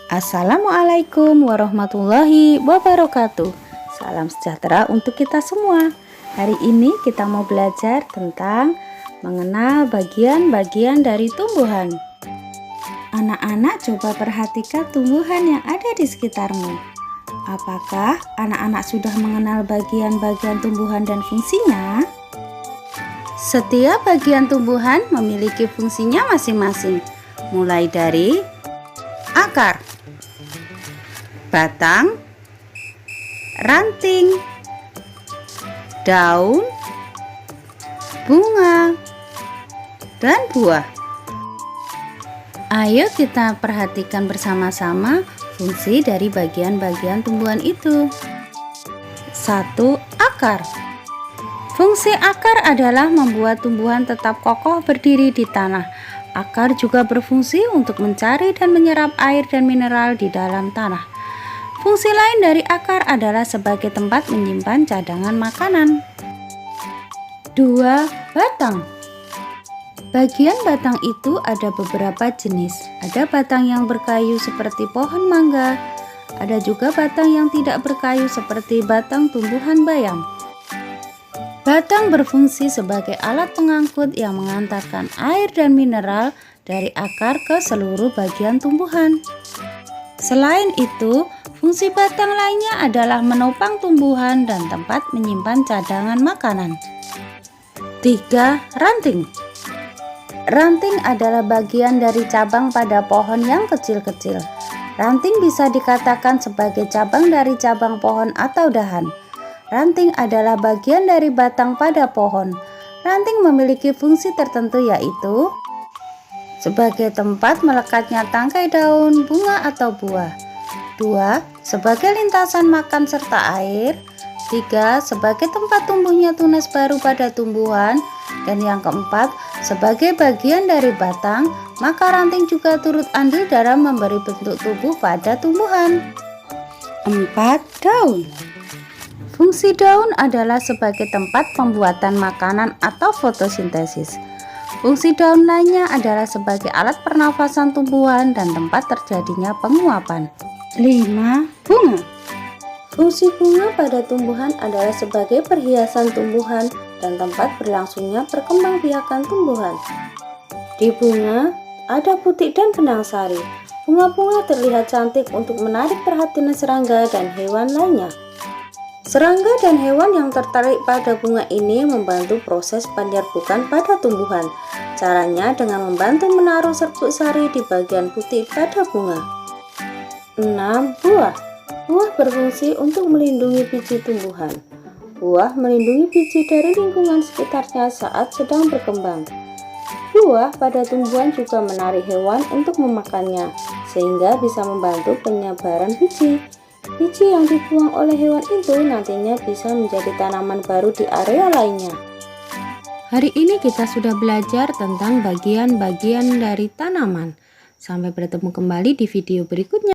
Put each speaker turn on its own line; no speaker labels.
Assalamualaikum warahmatullahi wabarakatuh. Salam sejahtera untuk kita semua. Hari ini kita mau belajar tentang mengenal bagian-bagian dari tumbuhan. Anak-anak coba perhatikan tumbuhan yang ada di sekitarmu. Apakah anak-anak sudah mengenal bagian-bagian tumbuhan dan fungsinya? Setiap bagian tumbuhan memiliki fungsinya masing-masing, mulai dari akar, batang, ranting, daun, bunga, dan buah. Ayo kita perhatikan bersama-sama fungsi dari bagian-bagian tumbuhan itu. 1. Akar. Fungsi akar adalah membuat tumbuhan tetap kokoh berdiri di tanah. Akar juga berfungsi untuk mencari dan menyerap air dan mineral di dalam tanah. Fungsi lain dari akar adalah sebagai tempat menyimpan cadangan makanan. 2. Batang. Bagian batang itu ada beberapa jenis. Ada batang yang berkayu seperti pohon mangga. Ada juga batang yang tidak berkayu seperti batang tumbuhan bayam. Batang berfungsi sebagai alat pengangkut yang mengantarkan air dan mineral dari akar ke seluruh bagian tumbuhan. Selain itu, fungsi batang lainnya adalah menopang tumbuhan dan tempat menyimpan cadangan makanan. 3. Ranting. Ranting adalah bagian dari cabang pada pohon yang kecil-kecil. Ranting bisa dikatakan sebagai cabang dari cabang pohon atau dahan. Ranting adalah bagian dari batang pada pohon. Ranting memiliki fungsi tertentu, yaitu sebagai tempat melekatnya tangkai daun, bunga atau buah. 2. Sebagai lintasan makan serta air. 3. Sebagai tempat tumbuhnya tunas baru pada tumbuhan. Dan yang keempat, sebagai bagian dari batang, maka ranting juga turut andil dalam memberi bentuk tubuh pada tumbuhan. 4. Daun. Fungsi daun adalah sebagai tempat pembuatan makanan atau fotosintesis. Fungsi daun lainnya adalah sebagai alat pernafasan tumbuhan dan tempat terjadinya penguapan. 5. Bunga. Fungsi bunga pada tumbuhan adalah sebagai perhiasan tumbuhan dan tempat berlangsungnya perkembangbiakan tumbuhan. Di bunga ada putik dan benang sari. Bunga-bunga terlihat cantik untuk menarik perhatian serangga dan hewan lainnya. Serangga dan hewan yang tertarik pada bunga ini membantu proses penyerbukan pada tumbuhan. Caranya dengan membantu menaruh serbuk sari di bagian putih pada bunga. 6. Buah. Buah berfungsi untuk melindungi biji tumbuhan. Buah melindungi biji dari lingkungan sekitarnya saat sedang berkembang. Buah pada tumbuhan juga menarik hewan untuk memakannya, sehingga bisa membantu penyebaran biji. Biji yang dibuang oleh hewan itu nantinya bisa menjadi tanaman baru di area lainnya. Hari ini kita sudah belajar tentang bagian-bagian dari tanaman. Sampai bertemu kembali di video berikutnya.